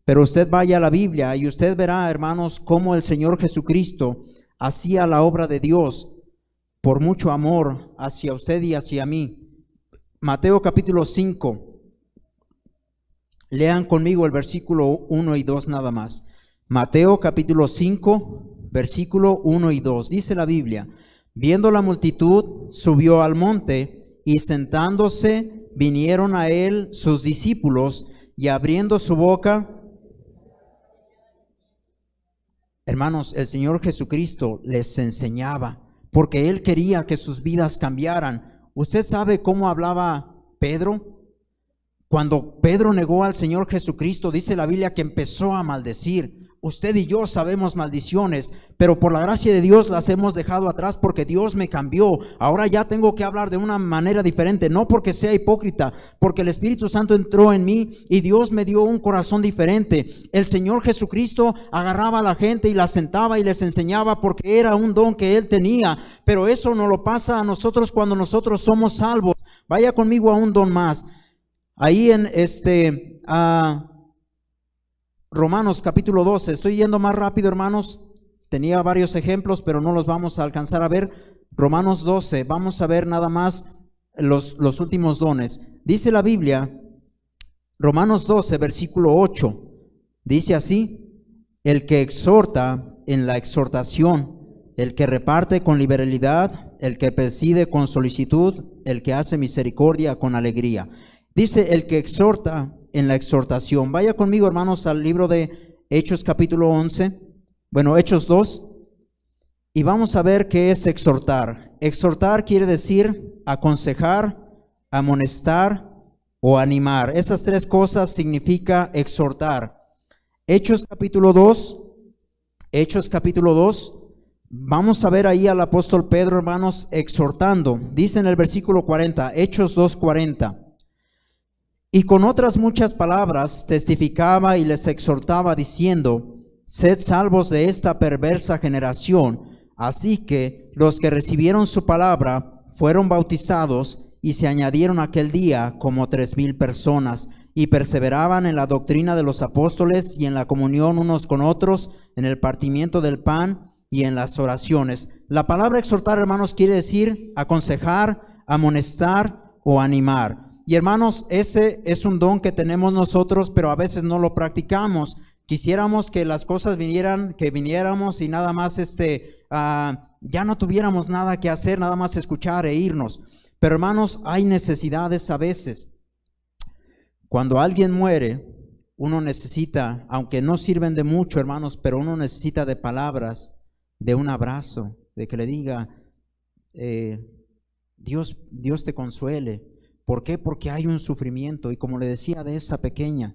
pero usted vaya a la Biblia y usted verá, hermanos, cómo el Señor Jesucristo hacía la obra de Dios por mucho amor hacia usted y hacia mí. Mateo capítulo 5. Lean conmigo el versículo 1 y 2 nada más. Mateo capítulo 5, versículo 1 y 2. Dice la Biblia: viendo la multitud, subió al monte, y sentándose, vinieron a él sus discípulos, y abriendo su boca. Hermanos, el Señor Jesucristo les enseñaba, porque Él quería que sus vidas cambiaran. ¿Usted sabe cómo hablaba Pedro? Cuando Pedro negó al Señor Jesucristo, dice la Biblia que empezó a maldecir. Usted y yo sabemos maldiciones, pero por la gracia de Dios las hemos dejado atrás porque Dios me cambió. Ahora ya tengo que hablar de una manera diferente, no porque sea hipócrita, porque el Espíritu Santo entró en mí y Dios me dio un corazón diferente. El Señor Jesucristo agarraba a la gente y la sentaba y les enseñaba porque era un don que Él tenía, pero eso no lo pasa a nosotros cuando nosotros somos salvos. Vaya conmigo a un don más. Ahí en Romanos capítulo 12, estoy yendo más rápido, hermanos, tenía varios ejemplos, pero no los vamos a alcanzar a ver. Romanos 12, vamos a ver nada más los últimos dones. Dice la Biblia, Romanos 12, versículo 8, dice así: el que exhorta en la exhortación, el que reparte con liberalidad, el que preside con solicitud, el que hace misericordia con alegría. Dice el que exhorta en la exhortación. Vaya conmigo, hermanos, al libro de Hechos capítulo 11, Hechos 2, y vamos a ver qué es exhortar. Exhortar quiere decir aconsejar, amonestar o animar. Esas tres cosas significa exhortar. Hechos capítulo 2, vamos a ver ahí al apóstol Pedro, hermanos, exhortando. Dice en el versículo 40, Hechos 2:40. Y con otras muchas palabras testificaba y les exhortaba diciendo: sed salvos de esta perversa generación. Así que los que recibieron su palabra fueron bautizados, y se añadieron aquel día como 3,000 personas, y perseveraban en la doctrina de los apóstoles y en la comunión unos con otros, en el partimiento del pan y en las oraciones. La palabra exhortar, hermanos, quiere decir aconsejar, amonestar o animar. Y hermanos, ese es un don que tenemos nosotros, pero a veces no lo practicamos. Quisiéramos que las cosas vinieran, que viniéramos y nada más ya no tuviéramos nada que hacer, nada más escuchar e irnos. Pero hermanos, hay necesidades a veces. Cuando alguien muere, uno necesita, aunque no sirven de mucho, hermanos, pero uno necesita de palabras, de un abrazo, de que le diga, Dios te consuele. ¿Por qué? Porque hay un sufrimiento, y como le decía de esa pequeñita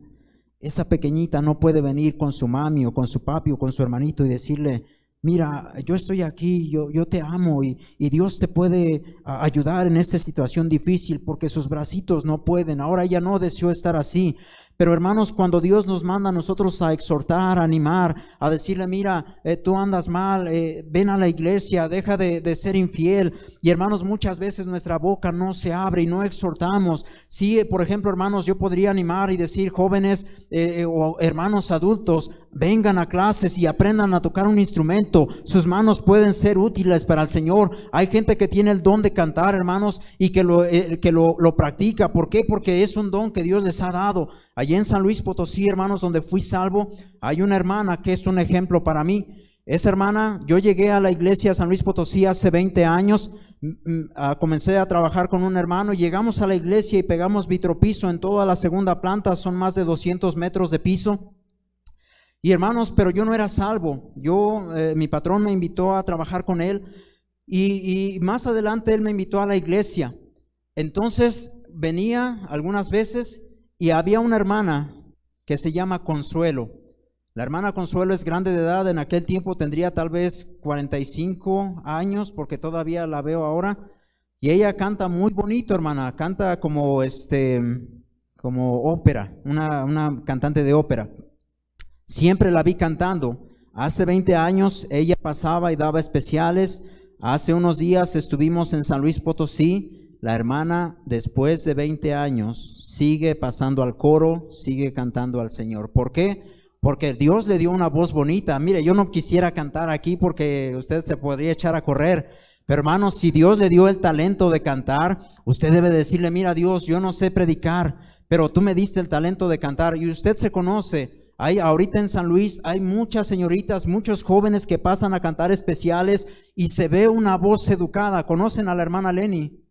no puede venir con su mami o con su papi o con su hermanito y decirle: mira, yo estoy aquí, yo te amo y Dios te puede ayudar en esta situación difícil, porque sus bracitos no pueden. Ahora ella no deseó estar así. Pero hermanos, cuando Dios nos manda a nosotros a exhortar, a animar, a decirle: mira, tú andas mal, ven a la iglesia, deja de ser infiel. Y hermanos, muchas veces nuestra boca no se abre y no exhortamos. Sí, por ejemplo, hermanos, yo podría animar y decir: jóvenes o hermanos adultos, vengan a clases y aprendan a tocar un instrumento. Sus manos pueden ser útiles para el Señor. Hay gente que tiene el don de cantar, hermanos, y que lo practica. ¿Por qué? Porque es un don que Dios les ha dado. Allí en San Luis Potosí, hermanos, donde fui salvo, hay una hermana que es un ejemplo para mí. Esa hermana, yo llegué a la iglesia San Luis Potosí hace 20 años, comencé a trabajar con un hermano, llegamos a la iglesia y pegamos vitropiso en toda la segunda planta, son más de 200 metros de piso. Y hermanos, pero yo no era salvo. Mi patrón me invitó a trabajar con él y más adelante él me invitó a la iglesia. Entonces venía algunas veces y había una hermana que se llama Consuelo. La hermana Consuelo es grande de edad, en aquel tiempo tendría tal vez 45 años, porque todavía la veo ahora. Y ella canta muy bonito, hermana, canta como ópera, una cantante de ópera. Siempre la vi cantando. Hace 20 años ella pasaba y daba especiales. Hace unos días estuvimos en San Luis Potosí. La hermana, después de 20 años, sigue pasando al coro, sigue cantando al Señor. ¿Por qué? Porque Dios le dio una voz bonita. Mire, yo no quisiera cantar aquí porque usted se podría echar a correr. Pero hermanos, si Dios le dio el talento de cantar, usted debe decirle: mira, Dios, yo no sé predicar, pero tú me diste el talento de cantar. Y usted se conoce. Ahorita en San Luis hay muchas señoritas, muchos jóvenes que pasan a cantar especiales y se ve una voz educada. ¿Conocen a la hermana Lenny?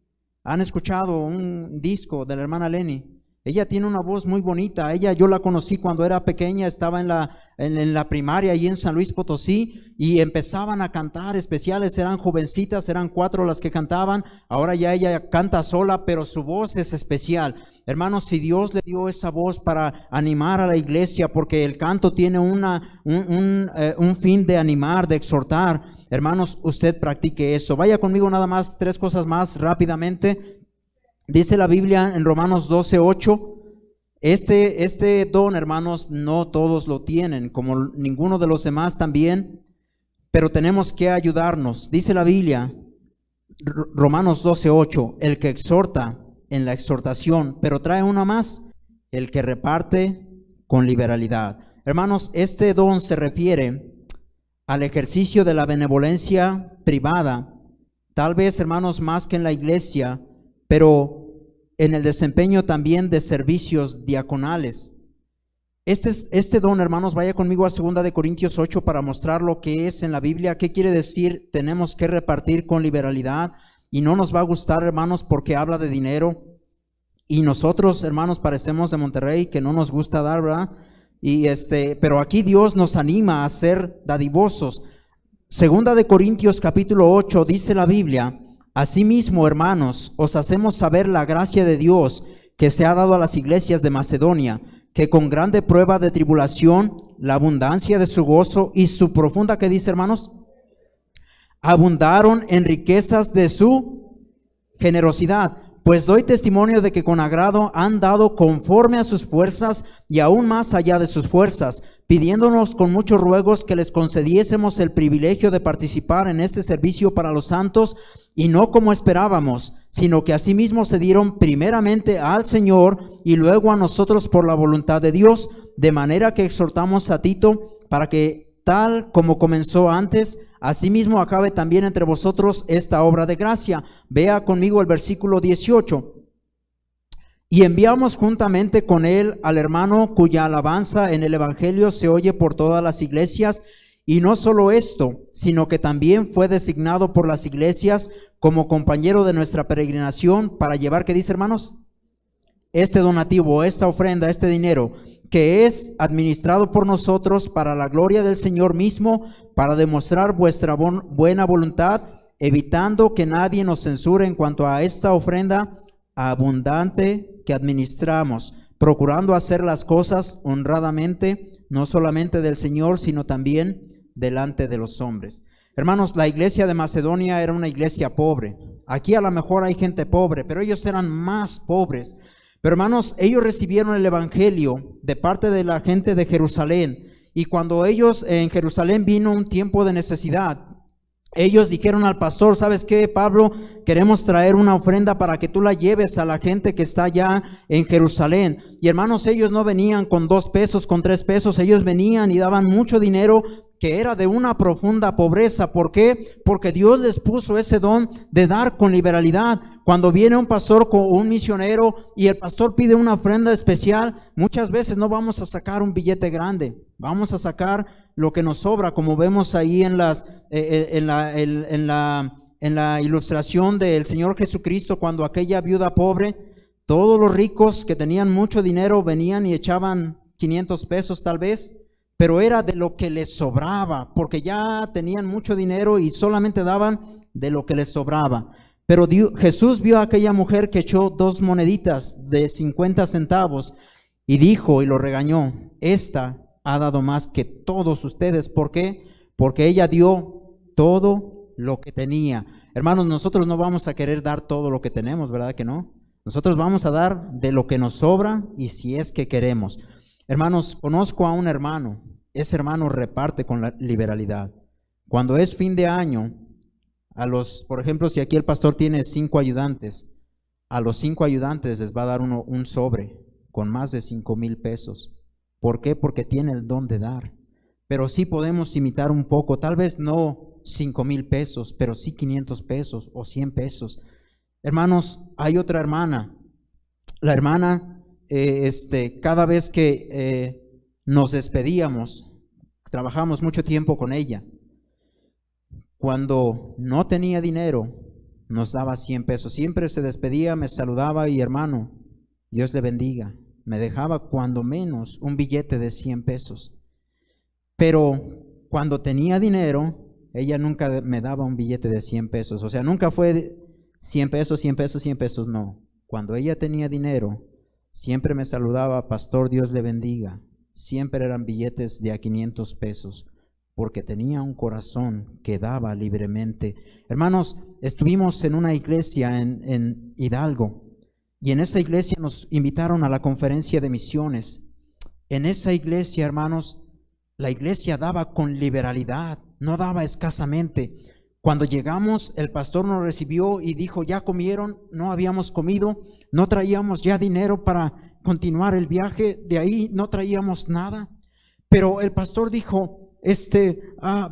¿Han escuchado un disco de la hermana Lenny? Ella tiene una voz muy bonita. Yo la conocí cuando era pequeña, estaba en la primaria allí en San Luis Potosí y empezaban a cantar especiales. Eran jovencitas, eran 4 las que cantaban. Ahora ya ella canta sola, pero su voz es especial. Hermanos, si Dios le dio esa voz para animar a la iglesia, porque el canto tiene un fin de animar, de exhortar. Hermanos, usted practique eso. Vaya conmigo nada más 3 cosas más rápidamente. Dice la Biblia en Romanos 12:8, este don, hermanos, no todos lo tienen, como ninguno de los demás también, pero tenemos que ayudarnos. Dice la Biblia, Romanos 12:8, el que exhorta en la exhortación, pero trae una más, el que reparte con liberalidad. Hermanos, este don se refiere al ejercicio de la benevolencia privada, tal vez, hermanos, más que en la iglesia, pero en el desempeño también de servicios diaconales. Este don, hermanos, vaya conmigo a 2 de Corintios 8 para mostrar lo que es en la Biblia. ¿Qué quiere decir? Tenemos que repartir con liberalidad y no nos va a gustar, hermanos, porque habla de dinero. Y nosotros, hermanos, parecemos de Monterrey que no nos gusta dar, ¿verdad? Pero aquí Dios nos anima a ser dadivosos. 2 de Corintios capítulo 8 dice la Biblia: asimismo, hermanos, os hacemos saber la gracia de Dios que se ha dado a las iglesias de Macedonia, que con grande prueba de tribulación, la abundancia de su gozo y su profunda, ¿qué dice, hermanos? Abundaron en riquezas de su generosidad. Pues doy testimonio de que con agrado han dado conforme a sus fuerzas y aún más allá de sus fuerzas, pidiéndonos con muchos ruegos que les concediésemos el privilegio de participar en este servicio para los santos, y no como esperábamos, sino que asimismo se dieron primeramente al Señor y luego a nosotros por la voluntad de Dios, de manera que exhortamos a Tito para que tal como comenzó antes, asimismo acabe también entre vosotros esta obra de gracia. Vea conmigo el versículo 18. Y enviamos juntamente con él al hermano cuya alabanza en el evangelio se oye por todas las iglesias, y no solo esto, sino que también fue designado por las iglesias como compañero de nuestra peregrinación para llevar, ¿qué dice, hermanos? Este donativo, esta ofrenda, este dinero, que es administrado por nosotros para la gloria del Señor mismo, para demostrar vuestra buena voluntad, evitando que nadie nos censure en cuanto a esta ofrenda abundante que administramos, procurando hacer las cosas honradamente, no solamente del Señor, sino también delante de los hombres. Hermanos, la iglesia de Macedonia era una iglesia pobre. Aquí a lo mejor hay gente pobre, pero ellos eran más pobres. Pero hermanos, ellos recibieron el evangelio de parte de la gente de Jerusalén, y cuando ellos en Jerusalén vino un tiempo de necesidad, ellos dijeron al pastor: ¿sabes qué, Pablo? Queremos traer una ofrenda para que tú la lleves a la gente que está allá en Jerusalén. Y hermanos, ellos no venían con 2 pesos, con 3 pesos, ellos venían y daban mucho dinero que era de una profunda pobreza. ¿Por qué? Porque Dios les puso ese don de dar con liberalidad. Cuando viene un pastor con un misionero y el pastor pide una ofrenda especial, muchas veces no vamos a sacar un billete grande, vamos a sacar lo que nos sobra, como vemos ahí en la ilustración del Señor Jesucristo, cuando aquella viuda pobre, todos los ricos que tenían mucho dinero venían y echaban 500 pesos tal vez, pero era de lo que les sobraba, porque ya tenían mucho dinero y solamente daban de lo que les sobraba. Pero Jesús vio a aquella mujer que echó 2 moneditas de 50 centavos y dijo y lo regañó: esta ha dado más que todos ustedes. ¿Por qué? Porque ella dio todo lo que tenía. Hermanos, nosotros no vamos a querer dar todo lo que tenemos, ¿verdad que no? Nosotros vamos a dar de lo que nos sobra y si es que queremos. Hermanos, conozco a un hermano. Ese hermano reparte con la liberalidad. Cuando es fin de año, por ejemplo, si aquí el pastor tiene 5 ayudantes, a los 5 ayudantes les va a dar un sobre con más de 5,000 pesos. ¿Por qué? Porque tiene el don de dar. Pero sí podemos imitar un poco, tal vez no 5,000 pesos, pero sí 500 pesos o 100 pesos. Hermanos, hay otra hermana. La hermana, cada vez que nos despedíamos, trabajamos mucho tiempo con ella. Cuando no tenía dinero, nos daba 100 pesos. Siempre se despedía, me saludaba y hermano, Dios le bendiga. Me dejaba cuando menos un billete de 100 pesos. Pero cuando tenía dinero, ella nunca me daba un billete de 100 pesos. O sea, nunca fue 100 pesos, 100 pesos, 100 pesos, no. Cuando ella tenía dinero, siempre me saludaba, pastor, Dios le bendiga. Siempre eran billetes de a 500 pesos, porque tenía un corazón que daba libremente. Hermanos, estuvimos en una iglesia en Hidalgo, y en esa iglesia nos invitaron a la conferencia de misiones. En esa iglesia, hermanos, la iglesia daba con liberalidad, no daba escasamente. Cuando llegamos, el pastor nos recibió y dijo, ¿ya comieron? No habíamos comido, no traíamos ya dinero para continuar el viaje, de ahí no traíamos nada. Pero el pastor dijo,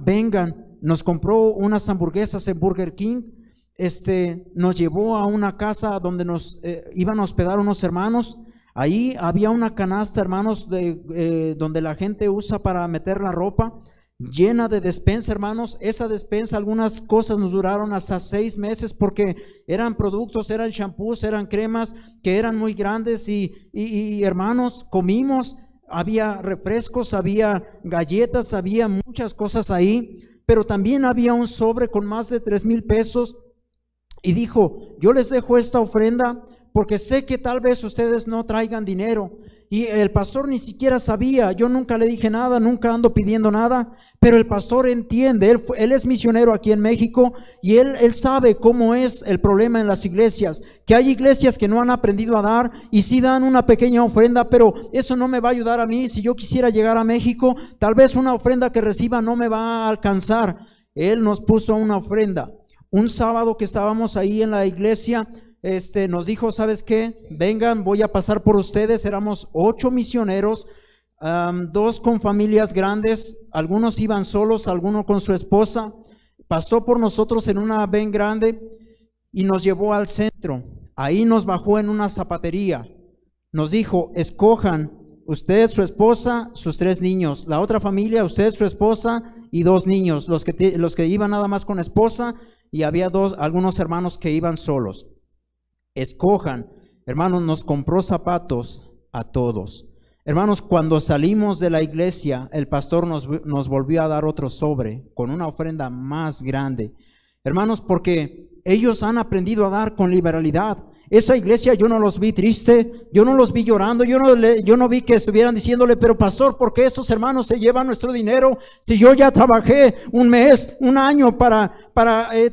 vengan, nos compró unas hamburguesas en Burger King, nos llevó a una casa donde nos iban a hospedar unos hermanos. Ahí había una canasta, hermanos, donde la gente usa para meter la ropa, llena de despensa, hermanos. Esa despensa, algunas cosas nos duraron hasta 6 meses porque eran productos, eran shampoos, eran cremas que eran muy grandes y hermanos, comimos. Había refrescos, había galletas, había muchas cosas ahí, pero también había un sobre con más de 3,000 pesos. Y dijo, yo les dejo esta ofrenda porque sé que tal vez ustedes no traigan dinero. Y el pastor ni siquiera sabía, yo nunca le dije nada, nunca ando pidiendo nada, pero el pastor entiende, él es misionero aquí en México y él sabe cómo es el problema en las iglesias, que hay iglesias que no han aprendido a dar y sí dan una pequeña ofrenda, pero eso no me va a ayudar a mí. Si yo quisiera llegar a México, tal vez una ofrenda que reciba no me va a alcanzar. Él nos puso una ofrenda. Un sábado que estábamos ahí en la iglesia, nos dijo, ¿sabes qué? Vengan, voy a pasar por ustedes. Éramos 8 misioneros, 2 con familias grandes, algunos iban solos, algunos con su esposa. Pasó por nosotros en una van grande y nos llevó al centro. Ahí nos bajó en una zapatería. Nos dijo, escojan usted, su esposa, sus 3 niños. La otra familia, usted, su esposa y 2 niños. Los que iban nada más con esposa, y había algunos hermanos que iban solos. Escojan. Hermanos, nos compró zapatos a todos. Hermanos, cuando salimos de la iglesia, el pastor nos volvió a dar otro sobre con una ofrenda más grande. Hermanos, porque ellos han aprendido a dar con liberalidad. Esa iglesia yo no los vi triste, yo no los vi llorando, yo no vi que estuvieran diciéndole, pero pastor, ¿por qué estos hermanos se llevan nuestro dinero? Si yo ya trabajé un mes, un año para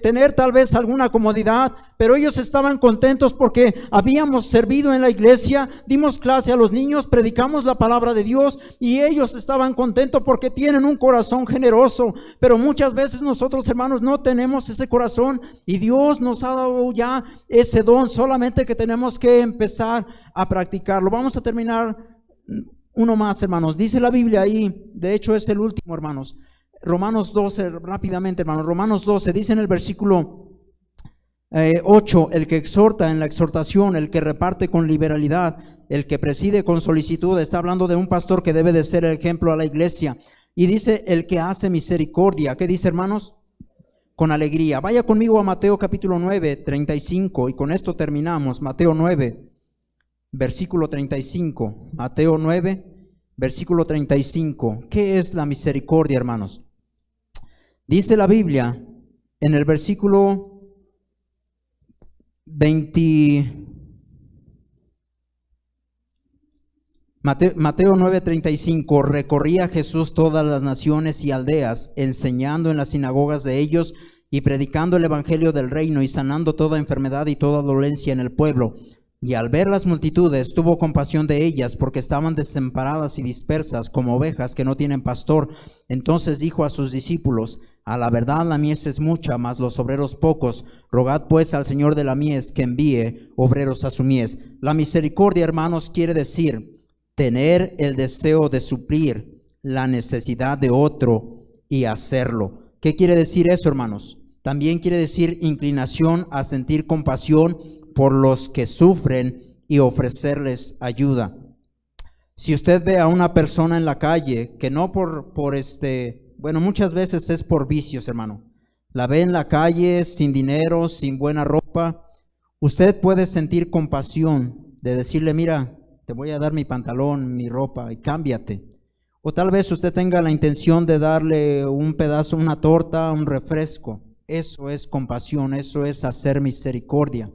tener tal vez alguna comodidad. Pero ellos estaban contentos porque habíamos servido en la iglesia, dimos clase a los niños, predicamos la palabra de Dios y ellos estaban contentos porque tienen un corazón generoso. Pero muchas veces nosotros, hermanos, no tenemos ese corazón y Dios nos ha dado ya ese don, solamente que tenemos que empezar a practicarlo. Vamos a terminar uno más, hermanos. Dice la Biblia ahí, de hecho es el último, hermanos. Romanos 12, rápidamente, hermanos. Romanos 12 dice en el versículo 8, el que exhorta en la exhortación, el que reparte con liberalidad, el que preside con solicitud. Está hablando de un pastor que debe de ser el ejemplo a la iglesia. Y dice, el que hace misericordia. ¿Qué dice, hermanos? Con alegría. Vaya conmigo a Mateo capítulo 9, 35, y con esto terminamos. Mateo 9, versículo 35. Mateo 9, versículo 35. ¿Qué es la misericordia, hermanos? Dice la Biblia en el versículo 20, Mateo 9:35, recorría Jesús todas las naciones y aldeas, enseñando en las sinagogas de ellos y predicando el evangelio del reino y sanando toda enfermedad y toda dolencia en el pueblo. Y al ver las multitudes, tuvo compasión de ellas, porque estaban desamparadas y dispersas como ovejas que no tienen pastor. Entonces dijo a sus discípulos, a la verdad la mies es mucha, mas los obreros pocos. Rogad pues al Señor de la mies que envíe obreros a su mies. La misericordia, hermanos, quiere decir tener el deseo de suplir la necesidad de otro y hacerlo. ¿Qué quiere decir eso, hermanos? También quiere decir inclinación a sentir compasión por los que sufren y ofrecerles ayuda. Si usted ve a una persona en la calle que no bueno, muchas veces es por vicios, hermano. La ve en la calle sin dinero, sin buena ropa. Usted puede sentir compasión de decirle, mira, te voy a dar mi pantalón, mi ropa y cámbiate. O tal vez usted tenga la intención de darle un pedazo, una torta, un refresco. Eso es compasión, eso es hacer misericordia.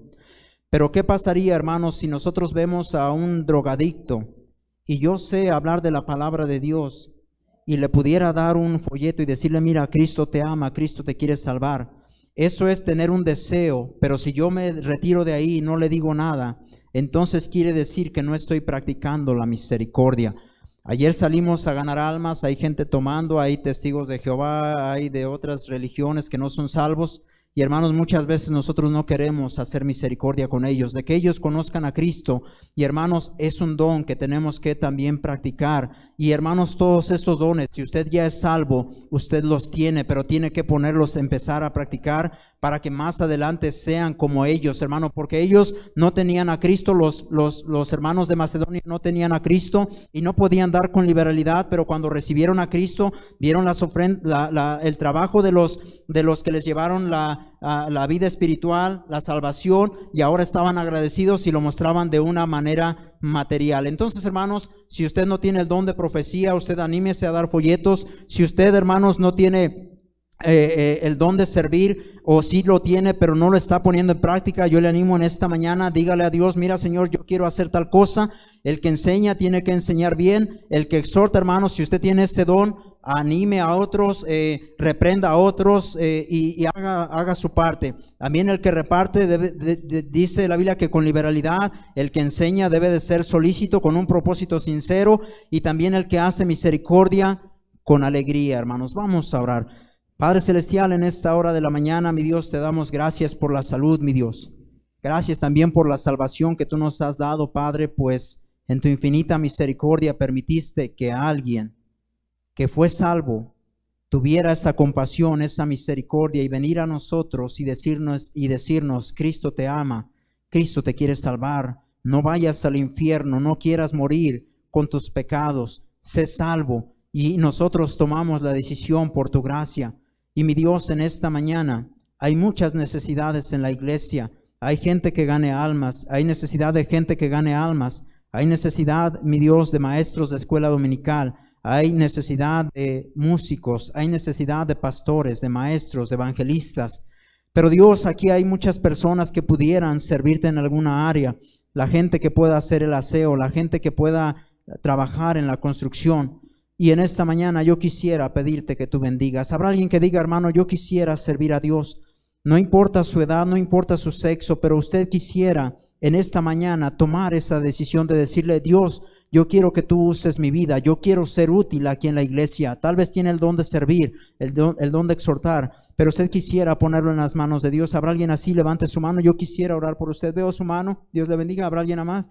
Pero ¿qué pasaría, hermanos, si nosotros vemos a un drogadicto y yo sé hablar de la palabra de Dios y le pudiera dar un folleto y decirle, mira, Cristo te ama, Cristo te quiere salvar? Eso es tener un deseo, pero si yo me retiro de ahí y no le digo nada, entonces quiere decir que no estoy practicando la misericordia. Ayer salimos a ganar almas, hay gente tomando, hay testigos de Jehová, hay de otras religiones que no son salvos. Y hermanos, muchas veces nosotros no queremos hacer misericordia con ellos, de que ellos conozcan a Cristo. Y hermanos, es un don que tenemos que también practicar. Y hermanos, todos estos dones, si usted ya es salvo, usted los tiene, pero tiene que ponerlos, empezar a practicar para que más adelante sean como ellos, hermano, porque ellos no tenían a Cristo, los hermanos de Macedonia no tenían a Cristo y no podían dar con liberalidad, pero cuando recibieron a Cristo, vieron el trabajo de los que les llevaron la vida espiritual, la salvación, y ahora estaban agradecidos y lo mostraban de una manera material. Entonces, hermanos, si usted no tiene el don de profecía, usted anímese a dar folletos. Si usted, hermanos, no tiene el don de servir, o sí lo tiene pero no lo está poniendo en práctica, yo le animo en esta mañana, dígale a Dios, mira, Señor, yo quiero hacer tal cosa. El que enseña tiene que enseñar bien. El que exhorta, hermanos, si usted tiene ese don, anime a otros, reprenda a otros y haga su parte. También el que reparte dice la Biblia que con liberalidad. El que enseña debe de ser solícito, con un propósito sincero, y también el que hace misericordia con alegría. Hermanos, vamos a orar. Padre Celestial, en esta hora de la mañana, mi Dios, te damos gracias por la salud, mi Dios. Gracias también por la salvación que tú nos has dado, Padre, pues en tu infinita misericordia permitiste que alguien que fue salvo tuviera esa compasión, esa misericordia, y venir a nosotros y decirnos, Cristo te ama, Cristo te quiere salvar, no vayas al infierno, no quieras morir con tus pecados, sé salvo. Y nosotros tomamos la decisión por tu gracia. Y mi Dios, en esta mañana hay muchas necesidades en la iglesia. Hay gente que gane almas, hay necesidad de gente que gane almas, hay necesidad, mi Dios, de maestros de escuela dominical, hay necesidad de músicos, hay necesidad de pastores, de maestros, de evangelistas. Pero Dios, aquí hay muchas personas que pudieran servirte en alguna área. La gente que pueda hacer el aseo, la gente que pueda trabajar en la construcción. Y en esta mañana yo quisiera pedirte que tú bendigas. Habrá alguien que diga, hermano, yo quisiera servir a Dios. No importa su edad, no importa su sexo, pero usted quisiera en esta mañana tomar esa decisión de decirle, Dios, yo quiero que tú uses mi vida, yo quiero ser útil aquí en la iglesia. Tal vez tiene el don de servir, el don de exhortar, pero usted quisiera ponerlo en las manos de Dios. ¿Habrá alguien así? Levante su mano, yo quisiera orar por usted. Veo su mano, Dios le bendiga. ¿Habrá alguien más?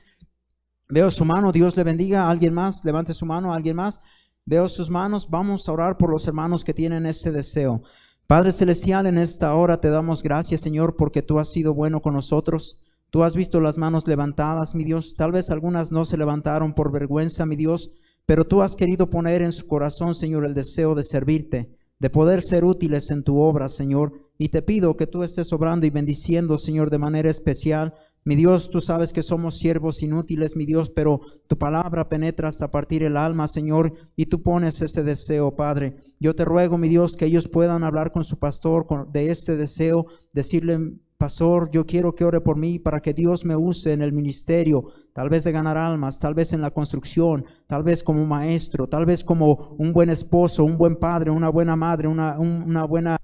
Veo su mano, Dios le bendiga. ¿Alguien más? Levante su mano, ¿alguien más? Veo sus manos. Vamos a orar por los hermanos que tienen ese deseo. Padre Celestial, en esta hora te damos gracias, Señor, porque tú has sido bueno con nosotros. Tú has visto las manos levantadas, mi Dios. Tal vez algunas no se levantaron por vergüenza, mi Dios, pero tú has querido poner en su corazón, Señor, el deseo de servirte, de poder ser útiles en tu obra, Señor. Y te pido que tú estés obrando y bendiciendo, Señor, de manera especial. Mi Dios, tú sabes que somos siervos inútiles, mi Dios, pero tu palabra penetra hasta partir el alma, Señor, y tú pones ese deseo, Padre. Yo te ruego, mi Dios, que ellos puedan hablar con su pastor de este deseo, decirle, pastor, yo quiero que ore por mí para que Dios me use en el ministerio, tal vez de ganar almas, tal vez en la construcción, tal vez como maestro, tal vez como un buen esposo, un buen padre, una buena madre, una buena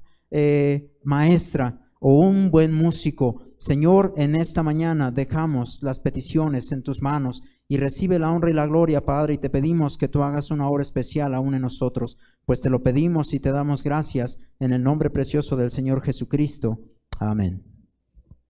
maestra o un buen músico. Señor, en esta mañana dejamos las peticiones en tus manos y recibe la honra y la gloria, Padre, y te pedimos que tú hagas una obra especial aún en nosotros, pues te lo pedimos y te damos gracias en el nombre precioso del Señor Jesucristo. Amén.